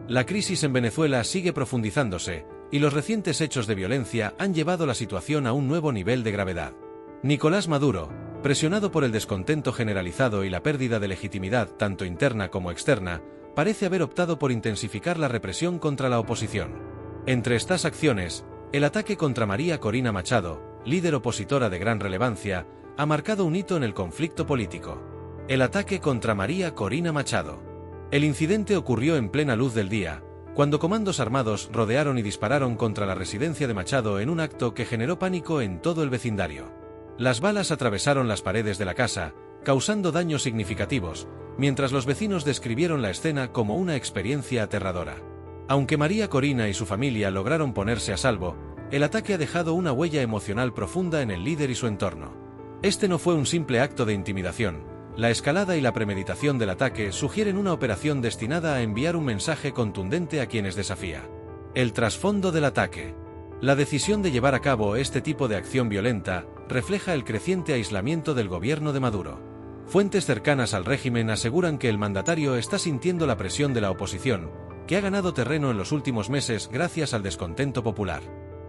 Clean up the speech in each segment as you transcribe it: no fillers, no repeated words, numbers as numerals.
La crisis en Venezuela sigue profundizándose, y los recientes hechos de violencia han llevado la situación a un nuevo nivel de gravedad. Nicolás Maduro, presionado por el descontento generalizado y la pérdida de legitimidad tanto interna como externa, parece haber optado por intensificar la represión contra la oposición. Entre estas acciones, el ataque contra María Corina Machado, líder opositora de gran relevancia, ha marcado un hito en el conflicto político. El ataque contra María Corina Machado. El incidente ocurrió en plena luz del día, cuando comandos armados rodearon y dispararon contra la residencia de Machado en un acto que generó pánico en todo el vecindario. Las balas atravesaron las paredes de la casa, causando daños significativos, mientras los vecinos describieron la escena como una experiencia aterradora. Aunque María Corina y su familia lograron ponerse a salvo, el ataque ha dejado una huella emocional profunda en el líder y su entorno. Este no fue un simple acto de intimidación. La escalada y la premeditación del ataque sugieren una operación destinada a enviar un mensaje contundente a quienes desafía. El trasfondo del ataque. La decisión de llevar a cabo este tipo de acción violenta refleja el creciente aislamiento del gobierno de Maduro. Fuentes cercanas al régimen aseguran que el mandatario está sintiendo la presión de la oposición, que ha ganado terreno en los últimos meses gracias al descontento popular.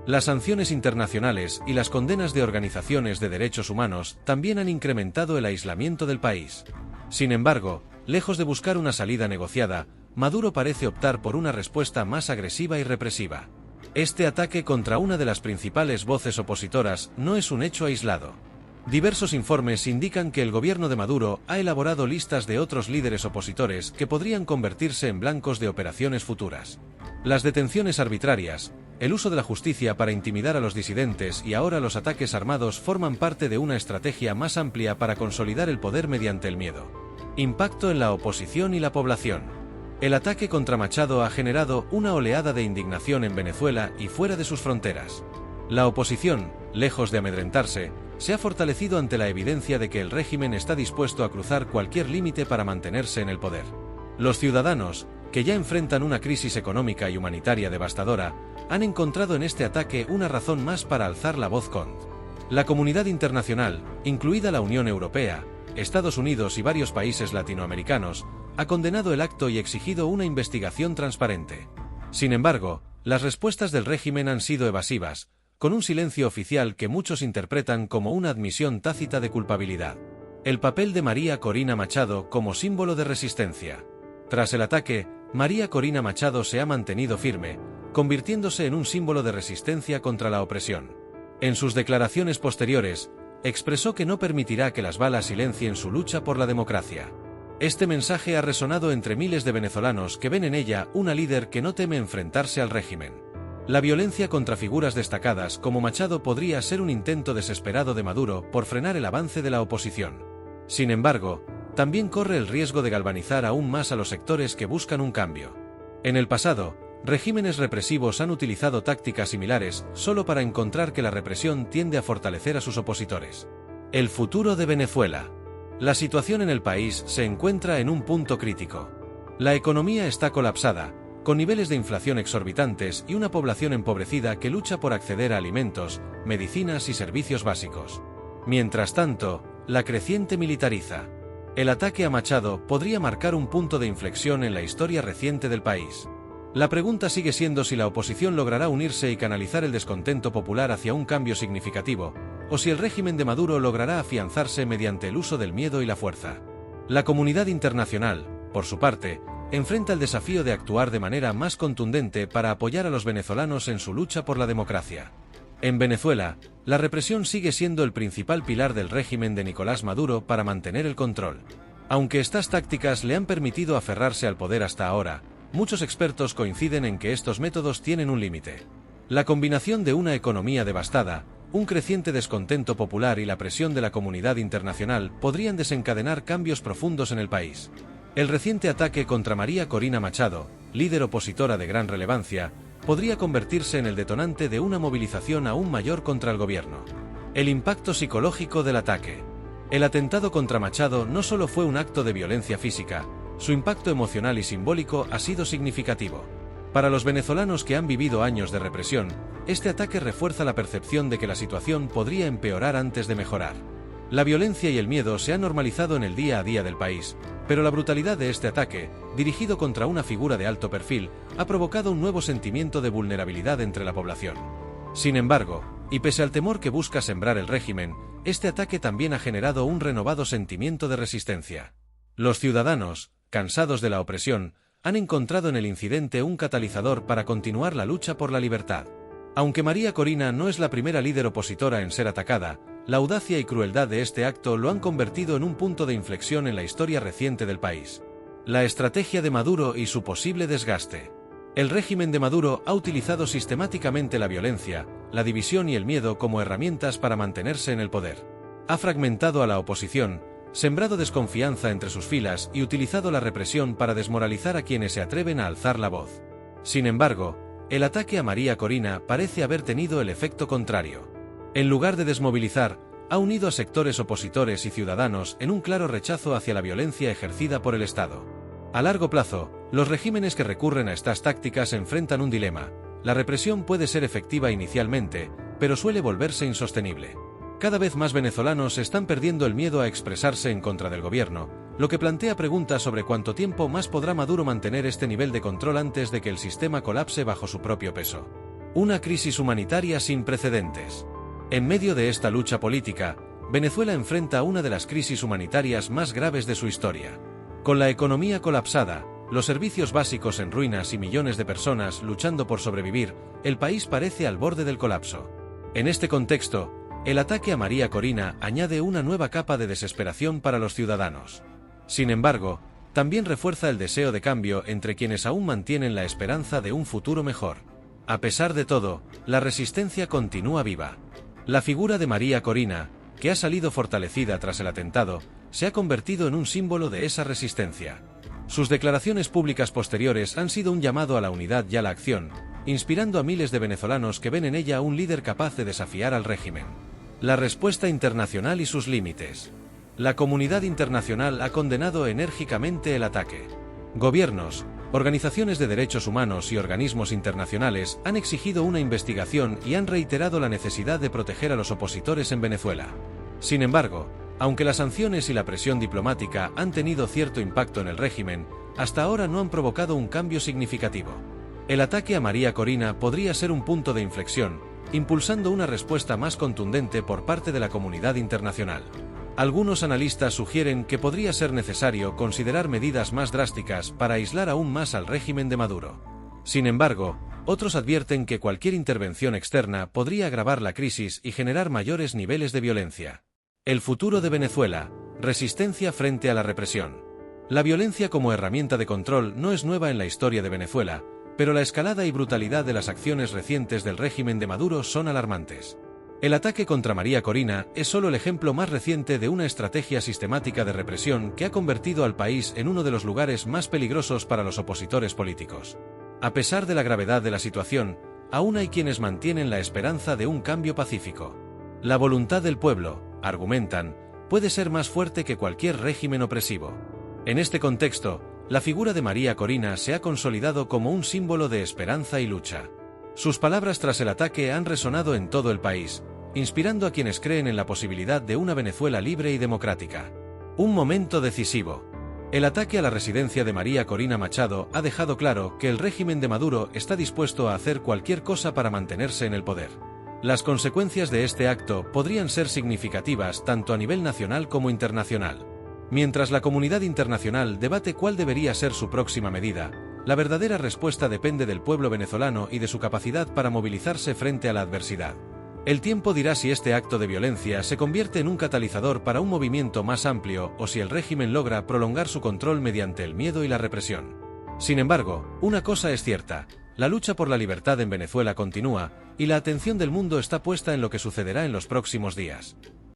Las sanciones internacionales y las condenas de organizaciones de derechos humanos también han incrementado el aislamiento del país. Sin embargo, lejos de buscar una salida negociada, Maduro parece optar por una respuesta más agresiva y represiva. Este ataque contra una de las principales voces opositoras no es un hecho aislado. Diversos informes indican que el gobierno de Maduro ha elaborado listas de otros líderes opositores que podrían convertirse en blancos de operaciones futuras. Las detenciones arbitrarias, el uso de la justicia para intimidar a los disidentes y ahora los ataques armados forman parte de una estrategia más amplia para consolidar el poder mediante el miedo. Impacto en la oposición y la población. El ataque contra Machado ha generado una oleada de indignación en Venezuela y fuera de sus fronteras. La oposición, lejos de amedrentarse, se ha fortalecido ante la evidencia de que el régimen está dispuesto a cruzar cualquier límite para mantenerse en el poder. Los ciudadanos, que ya enfrentan una crisis económica y humanitaria devastadora, han encontrado en este ataque una razón más para alzar la voz contra. La comunidad internacional, incluida la Unión Europea, Estados Unidos y varios países latinoamericanos, ha condenado el acto y exigido una investigación transparente. Sin embargo, las respuestas del régimen han sido evasivas, con un silencio oficial que muchos interpretan como una admisión tácita de culpabilidad. El papel de María Corina Machado como símbolo de resistencia. Tras el ataque, María Corina Machado se ha mantenido firme, convirtiéndose en un símbolo de resistencia contra la opresión. En sus declaraciones posteriores, expresó que no permitirá que las balas silencien su lucha por la democracia. Este mensaje ha resonado entre miles de venezolanos que ven en ella una líder que no teme enfrentarse al régimen. La violencia contra figuras destacadas como Machado podría ser un intento desesperado de Maduro por frenar el avance de la oposición. Sin embargo, también corre el riesgo de galvanizar aún más a los sectores que buscan un cambio. En el pasado, regímenes represivos han utilizado tácticas similares solo para encontrar que la represión tiende a fortalecer a sus opositores. El futuro de Venezuela. La situación en el país se encuentra en un punto crítico. La economía está colapsada, con niveles de inflación exorbitantes y una población empobrecida que lucha por acceder a alimentos, medicinas y servicios básicos. Mientras tanto, la creciente militariza. El ataque a Machado podría marcar un punto de inflexión en la historia reciente del país. La pregunta sigue siendo si la oposición logrará unirse y canalizar el descontento popular hacia un cambio significativo, o si el régimen de Maduro logrará afianzarse mediante el uso del miedo y la fuerza. La comunidad internacional, por su parte, enfrenta el desafío de actuar de manera más contundente para apoyar a los venezolanos en su lucha por la democracia. En Venezuela, la represión sigue siendo el principal pilar del régimen de Nicolás Maduro para mantener el control. Aunque estas tácticas le han permitido aferrarse al poder hasta ahora, muchos expertos coinciden en que estos métodos tienen un límite. La combinación de una economía devastada, un creciente descontento popular y la presión de la comunidad internacional podrían desencadenar cambios profundos en el país. El reciente ataque contra María Corina Machado, líder opositora de gran relevancia, podría convertirse en el detonante de una movilización aún mayor contra el gobierno. El impacto psicológico del ataque. El atentado contra Machado no solo fue un acto de violencia física, su impacto emocional y simbólico ha sido significativo. Para los venezolanos que han vivido años de represión, este ataque refuerza la percepción de que la situación podría empeorar antes de mejorar. La violencia y el miedo se han normalizado en el día a día del país, Pero la brutalidad de este ataque, dirigido contra una figura de alto perfil, ha provocado un nuevo sentimiento de vulnerabilidad entre la población. Sin embargo, y pese al temor que busca sembrar el régimen, este ataque también ha generado un renovado sentimiento de resistencia. Los ciudadanos, cansados de la opresión, han encontrado en el incidente un catalizador para continuar la lucha por la libertad. Aunque María Corina no es la primera líder opositora en ser atacada, la audacia y crueldad de este acto lo han convertido en un punto de inflexión en la historia reciente del país. La estrategia de Maduro y su posible desgaste. El régimen de Maduro ha utilizado sistemáticamente la violencia, la división y el miedo como herramientas para mantenerse en el poder. Ha fragmentado a la oposición, sembrado desconfianza entre sus filas y utilizado la represión para desmoralizar a quienes se atreven a alzar la voz. Sin embargo, el ataque a María Corina parece haber tenido el efecto contrario. En lugar de desmovilizar, ha unido a sectores opositores y ciudadanos en un claro rechazo hacia la violencia ejercida por el Estado. A largo plazo, los regímenes que recurren a estas tácticas enfrentan un dilema. La represión puede ser efectiva inicialmente, pero suele volverse insostenible. Cada vez más venezolanos están perdiendo el miedo a expresarse en contra del gobierno, lo que plantea preguntas sobre cuánto tiempo más podrá Maduro mantener este nivel de control antes de que el sistema colapse bajo su propio peso. Una crisis humanitaria sin precedentes. En medio de esta lucha política, Venezuela enfrenta una de las crisis humanitarias más graves de su historia. Con la economía colapsada, los servicios básicos en ruinas y millones de personas luchando por sobrevivir, el país parece al borde del colapso. En este contexto, el ataque a María Corina añade una nueva capa de desesperación para los ciudadanos. Sin embargo, también refuerza el deseo de cambio entre quienes aún mantienen la esperanza de un futuro mejor. A pesar de todo, la resistencia continúa viva. La figura de María Corina, que ha salido fortalecida tras el atentado, se ha convertido en un símbolo de esa resistencia. Sus declaraciones públicas posteriores han sido un llamado a la unidad y a la acción, inspirando a miles de venezolanos que ven en ella un líder capaz de desafiar al régimen. La respuesta internacional y sus límites. La comunidad internacional ha condenado enérgicamente el ataque. Gobiernos, organizaciones de derechos humanos y organismos internacionales han exigido una investigación y han reiterado la necesidad de proteger a los opositores en Venezuela. Sin embargo, aunque las sanciones y la presión diplomática han tenido cierto impacto en el régimen, hasta ahora no han provocado un cambio significativo. El ataque a María Corina podría ser un punto de inflexión, impulsando una respuesta más contundente por parte de la comunidad internacional. Algunos analistas sugieren que podría ser necesario considerar medidas más drásticas para aislar aún más al régimen de Maduro. Sin embargo, otros advierten que cualquier intervención externa podría agravar la crisis y generar mayores niveles de violencia. El futuro de Venezuela: resistencia frente a la represión. La violencia como herramienta de control no es nueva en la historia de Venezuela, pero la escalada y brutalidad de las acciones recientes del régimen de Maduro son alarmantes. El ataque contra María Corina es solo el ejemplo más reciente de una estrategia sistemática de represión que ha convertido al país en uno de los lugares más peligrosos para los opositores políticos. A pesar de la gravedad de la situación, aún hay quienes mantienen la esperanza de un cambio pacífico. La voluntad del pueblo, argumentan, puede ser más fuerte que cualquier régimen opresivo. En este contexto, la figura de María Corina se ha consolidado como un símbolo de esperanza y lucha. Sus palabras tras el ataque han resonado en todo el país, inspirando a quienes creen en la posibilidad de una Venezuela libre y democrática. Un momento decisivo. El ataque a la residencia de María Corina Machado ha dejado claro que el régimen de Maduro está dispuesto a hacer cualquier cosa para mantenerse en el poder. Las consecuencias de este acto podrían ser significativas tanto a nivel nacional como internacional. Mientras la comunidad internacional debate cuál debería ser su próxima medida, la verdadera respuesta depende del pueblo venezolano y de su capacidad para movilizarse frente a la adversidad. El tiempo dirá si este acto de violencia se convierte en un catalizador para un movimiento más amplio o si el régimen logra prolongar su control mediante el miedo y la represión. Sin embargo, una cosa es cierta: la lucha por la libertad en Venezuela continúa, y la atención del mundo está puesta en lo que sucederá en los próximos días.